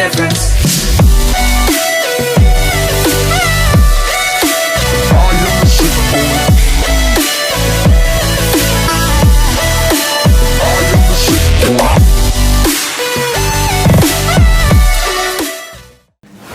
difference.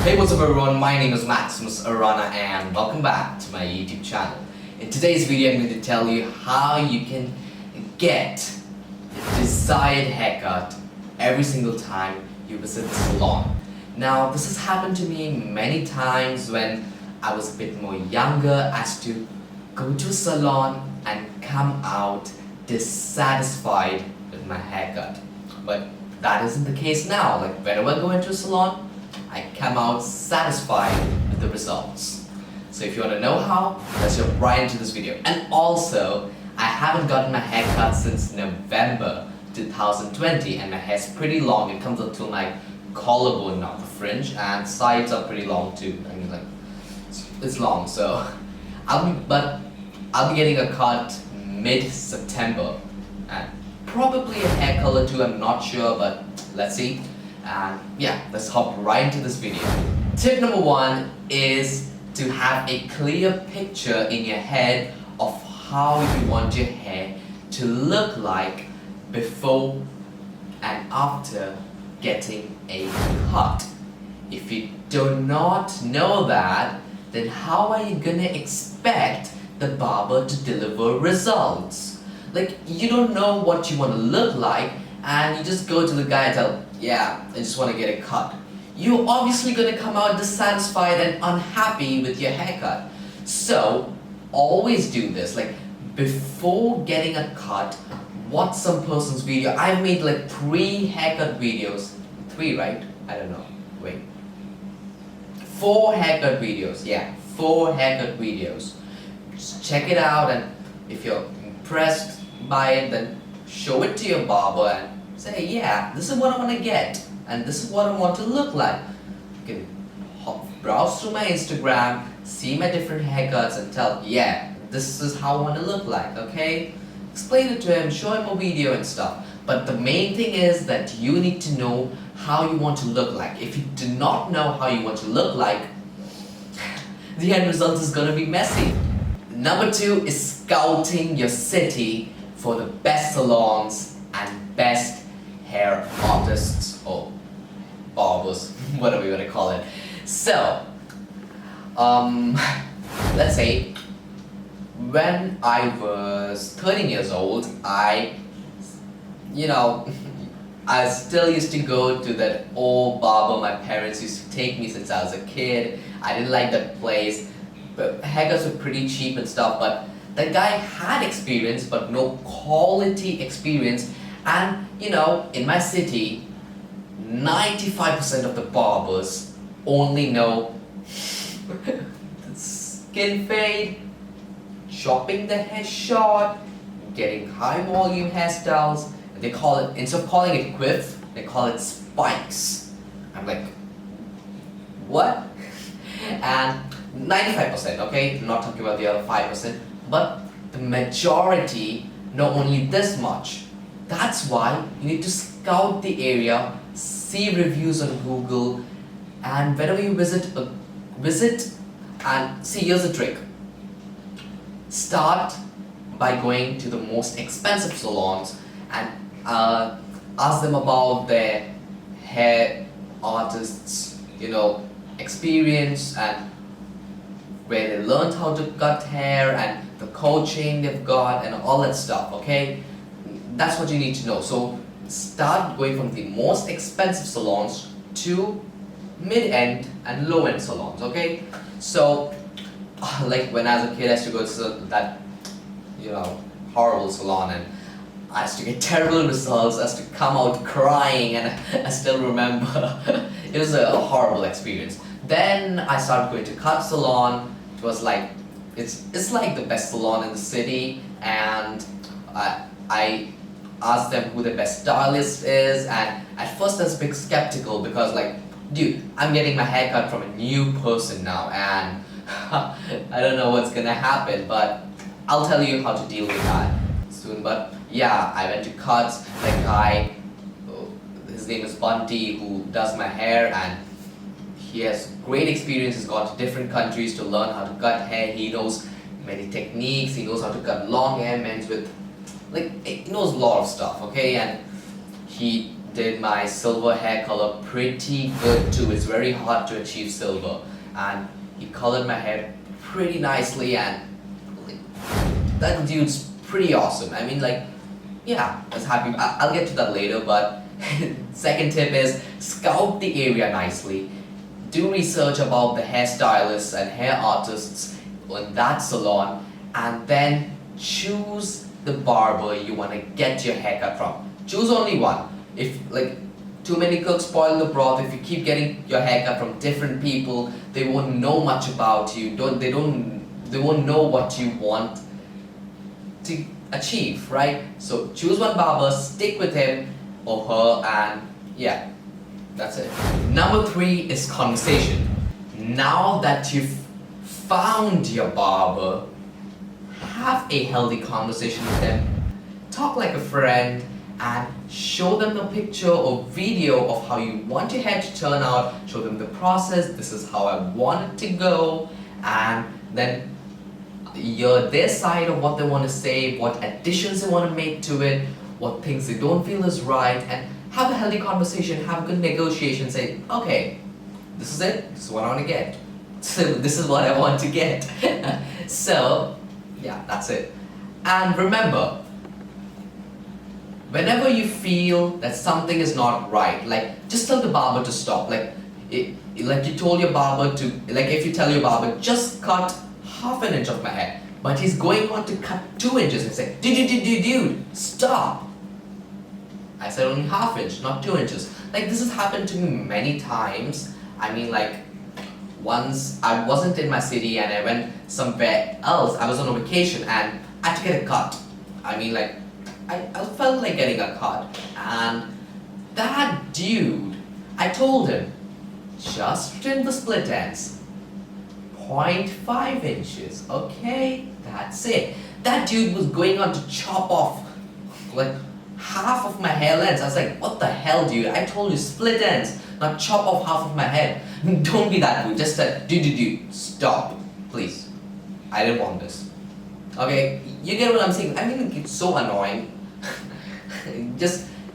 Hey, what's up everyone, my name is Maximus Arana and welcome back to my YouTube channel. In today's video I'm going to tell you how you can get the desired haircut every single time you visit the salon. Now this has happened to me many times when I was a bit more younger, as to go to a salon and come out dissatisfied with my haircut. But that isn't the case now. Like whenever I go into a salon, I come out satisfied with the results. So if you want to know how, let's jump right into this video. And also, I haven't gotten my hair cut since November 2020 and my hair's pretty long. It comes up to my collarbone now, the fringe, and sides are pretty long too. I mean, like, it's long, so I'll be getting a cut mid-September and probably a hair color too, I'm not sure, but let's see. And yeah, let's hop right into this video. Tip number one is to have a clear picture in your head of how you want your hair to look like before and after getting a cut. If you do not know that, then how are you gonna expect the barber to deliver results? Like, you don't know what you want to look like and you just go to the guy and tell, yeah, I just want to get a cut. You're obviously going to come out dissatisfied and unhappy with your haircut. So, always do this. Like, before getting a cut, watch some person's video. I've made like 3 haircut videos. 3, right? I don't know. Wait. 4 haircut videos. Yeah, 4 haircut videos. Just check it out, and if you're impressed by it, then show it to your barber and say, yeah, this is what I want to get and this is what I want to look like. You can browse through my Instagram, see my different haircuts and tell, yeah, this is how I want to look like, okay? Explain it to him, show him a video and stuff. But the main thing is that you need to know how you want to look like. If you do not know how you want to look like, the end result is going to be messy. Number 2 is scouting your city for the best salons and best hair artists or barbers, whatever you want to call it. So, let's say when I was 13 years old, I still used to go to that old barber my parents used to take me since I was a kid. I didn't like that place, but haircuts were pretty cheap and stuff, but that guy had experience but no quality experience. And in my city, 95% of the barbers only know skin fade, chopping the hair short, getting high volume hairstyles. They call it, instead of calling it quiff, they call it spikes. I'm like, what? And 95%, okay, I'm not talking about the other 5%, but the majority know only this much. That's why you need to scout the area, see reviews on Google, and whenever you visit and see, here's the trick. Start by going to the most expensive salons and ask them about their hair artists, experience and where they learned how to cut hair and the coaching they've got and all that stuff, okay? That's what you need to know. So start going from the most expensive salons to mid-end and low-end salons, okay? So, like when I was a kid, I used to go to that, horrible salon, and I used to get terrible results. I used to come out crying, and I still remember. It was a horrible experience. Then I started going to cut salon. It was like, it's like the best salon in the city, and I asked them who the best stylist is, and at first I was a bit skeptical because like, dude, I'm getting my hair cut from a new person now, and I don't know what's gonna happen, but I'll tell you how to deal with that soon. But yeah, I went to cuts. The guy, his his name is Bunty, who does my hair, and he has great experience. He's gone to different countries to learn how to cut hair. He knows many techniques. He knows how to cut long hair, men's with, he knows a lot of stuff, okay? And he did my silver hair color pretty good too. It's very hard to achieve silver, and he colored my hair pretty nicely, and that dude's pretty awesome. I mean, yeah, I was happy. I'll get to that later, but second tip is scout the area nicely. Do research about the hairstylists and hair artists in that salon, and then choose the barber you want to get your haircut from. Choose only one. If too many cooks spoil the broth, if you keep getting your haircut from different people, they won't know much about you. They won't know what you want to achieve, right? So choose one barber, stick with him or her, and yeah, that's it. Number 3 is conversation. Now that you've found your barber, have a healthy conversation with them. Talk like a friend and show them a picture or video of how you want your hair to turn out. Show them the process. This is how I want it to go, and then their side of what they want to say, what additions they want to make to it, what things they don't feel is right, and have a healthy conversation, have a good negotiation, say, okay, this is it, this is what I want to get. So this is what I want to get. So, yeah, that's it. And remember, whenever you feel that something is not right, just tell the barber to stop. You told your barber to, if you tell your barber, just cut half an inch of my hair, but he's going on to cut 2 inches and say, dude, stop. I said only half inch, not 2 inches. This has happened to me many times. I mean, once I wasn't in my city and I went somewhere else. I was on a vacation and I had to get a cut. I mean, I felt like getting a cut, and that dude, I told him, just trim the split ends, 0.5 inches, okay, that's it. That dude was going on to chop off half of my hair length. I was like, what the hell, dude? I told you split ends, not chop off half of my head. Don't be that dude. Just dude, stop, please. I didn't want this. Okay, you get what I'm saying? I mean, it's so annoying.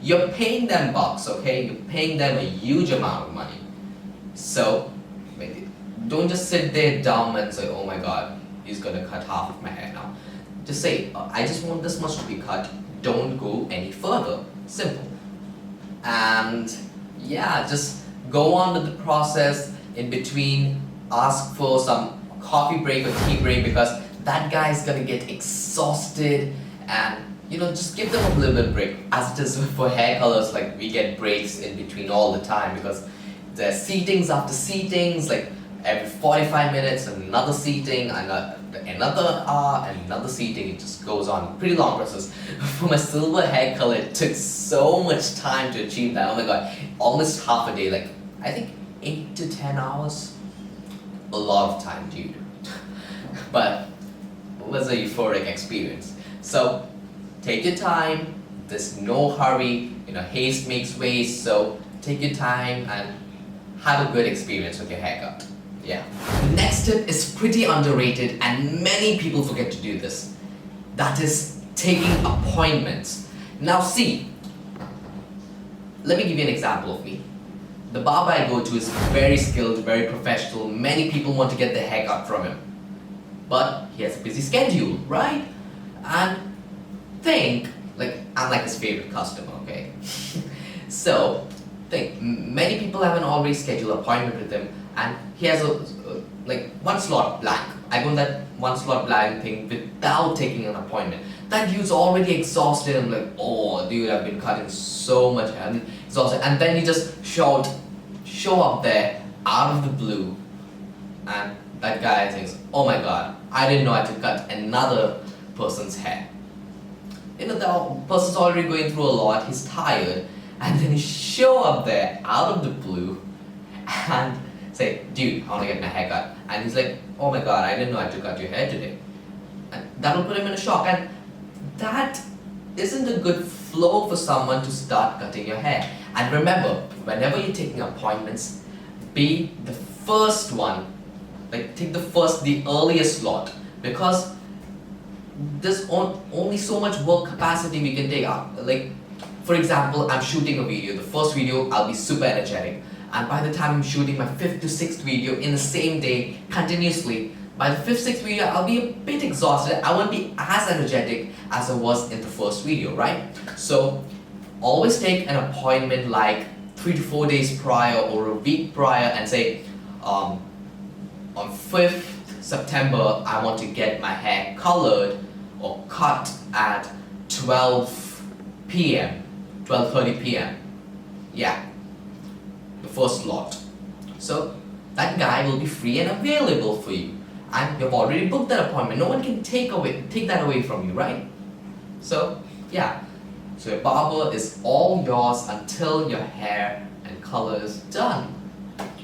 You're paying them bucks, okay? You're paying them a huge amount of money. So, don't just sit there dumb and say, oh my god, he's gonna cut half of my hair now. Just say, I just want this much to be cut. Don't go any further. Simple. And yeah, just go on with the process. In between, ask for some coffee break or tea break, because that guy's gonna get exhausted, and just give them a little bit of break. As it is for hair colors, we get breaks in between all the time, because there's seatings after seatings, every 45 minutes another seating, another hour, and another seating. It just goes on. Pretty long process. For my silver hair color, it took so much time to achieve that. Oh my god, almost half a day. I think 8 to 10 hours. A lot of time, dude. But it was a euphoric experience. So take your time. There's no hurry. Haste makes waste. So take your time and have a good experience with your haircut. Yeah. The next tip is pretty underrated, and many people forget to do this. That is taking appointments. Now see, let me give you an example of me. The barber I go to is very skilled, very professional. Many people want to get their haircut from him. But he has a busy schedule, right? And I'm like his favorite customer, okay? So, many people have an already scheduled appointment with him, and he has one slot blank. I go on that one slot blank thing without taking an appointment. That dude's already exhausted. I'm like, oh dude, I've been cutting so much hair. I'm exhausted. And then you just show up there out of the blue, and that guy thinks, oh my god, I didn't know I had to cut another person's hair. The person's already going through a lot, he's tired, and then you show up there out of the blue and say, dude, I want to get my hair cut. And he's like, oh my god, I didn't know I had to cut your hair today. And that'll put him in a shock, and that isn't a good flow for someone to start cutting your hair. And remember, whenever you're taking appointments, be the first one, like take the earliest slot, because there's only so much work capacity we can take up. Like, for example, I'm shooting a video. The first video, I'll be super energetic. And by the time I'm shooting my 5th to 6th video in the same day, continuously, by the 5th, 6th video, I'll be a bit exhausted. I won't be as energetic as I was in the first video, right? So, always take an appointment like 3 to 4 days prior or a week prior and say, on 5th September, I want to get my hair colored or cut at 12 p.m., 12:30 p.m. Yeah, the first slot. So that guy will be free and available for you, and you've already booked that appointment. No one can take that away from you, right? So yeah, so your barber is all yours until your hair and color is done.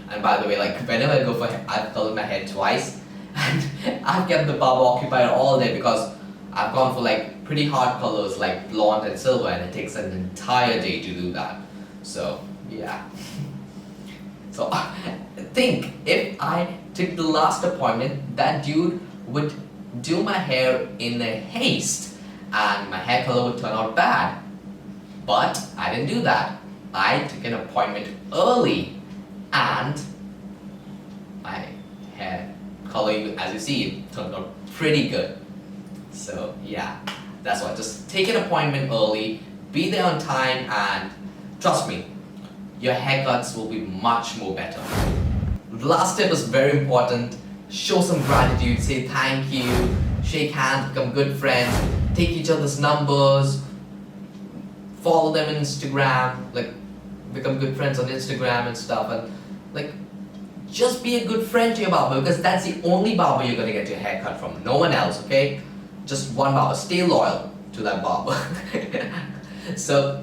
And by the way, like whenever I go for hair, I've colored my hair twice, and I've kept the barber occupied all day because I've gone for like pretty hard colors like blonde and silver, and it takes an entire day to do that. So yeah. So think, if I took the last appointment, that dude would do my hair in a haste and my hair color would turn out bad. But I didn't do that. I took an appointment early and my hair color, as you see, it turned out pretty good. So yeah, that's why. Just take an appointment early, be there on time, and trust me, your haircuts will be much more better. The last tip is very important. Show some gratitude, say thank you, shake hands, become good friends, take each other's numbers, follow them on Instagram, like become good friends on Instagram and stuff, and like just be a good friend to your barber, because that's the only barber you're gonna get your hair cut from. No one else, okay? Just one barber. Stay loyal to that barber. So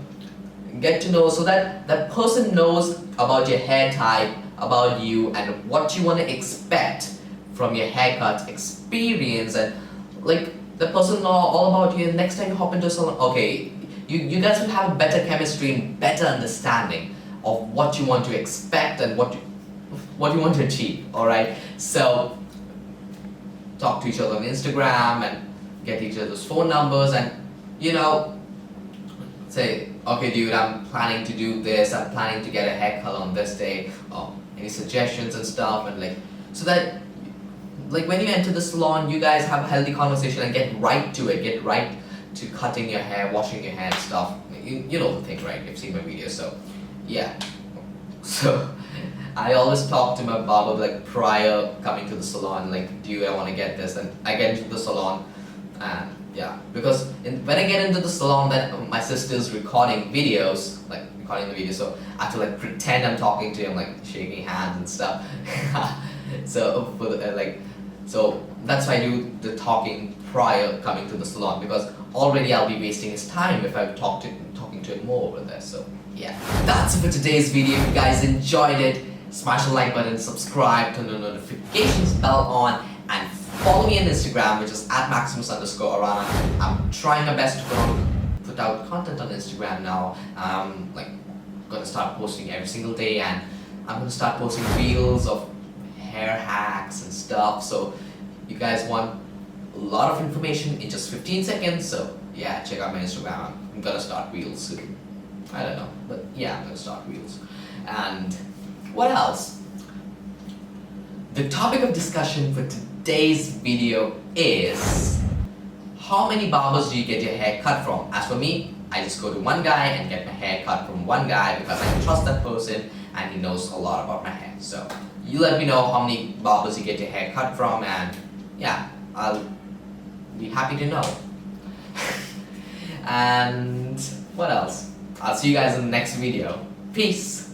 get to know, so that that person knows about your hair type, about you, and what you want to expect from your haircut experience, and like the person know all about you. And next time you hop into a salon, okay, you guys will have a better chemistry and better understanding of what you want to expect and what you want to achieve. All right, so talk to each other on Instagram and get each other's phone numbers, and say, okay dude, I'm planning to do this, I'm planning to get a hair color on this day, any suggestions and stuff, and like, so that like when you enter the salon, you guys have a healthy conversation and get right to it, get right to cutting your hair, washing your hair and stuff. You know the thing, right? You've seen my videos, so yeah. So I always talk to my barber like prior coming to the salon, like, dude, I want to get this, and I get into the salon, and yeah, because when I get into the salon, then my sister's recording videos, like recording the video, so I have to like pretend I'm talking to him, like shaking hands and stuff. So for the, so that's why I do the talking prior coming to the salon, because already I'll be wasting his time if I talking to him more over there. So yeah, that's it for today's video. If you guys enjoyed it, smash the like button, subscribe, turn the notifications bell on, and follow me on Instagram, which is @Maximus_Arana. I'm trying my best to put out content on Instagram now. I'm like gonna start posting every single day, and I'm gonna start posting reels of hair hacks and stuff. So you guys want a lot of information in just 15 seconds. So yeah, check out my Instagram. I'm gonna start reels soon. I don't know, but yeah, I'm gonna start reels. And what else? The topic of discussion for today's video is, how many barbers do you get your hair cut from? As for me, I just go to one guy and get my hair cut from one guy, because I trust that person and he knows a lot about my hair. So you let me know how many barbers you get your hair cut from, and yeah, I'll be happy to know. And what else? I'll see you guys in the next video. Peace.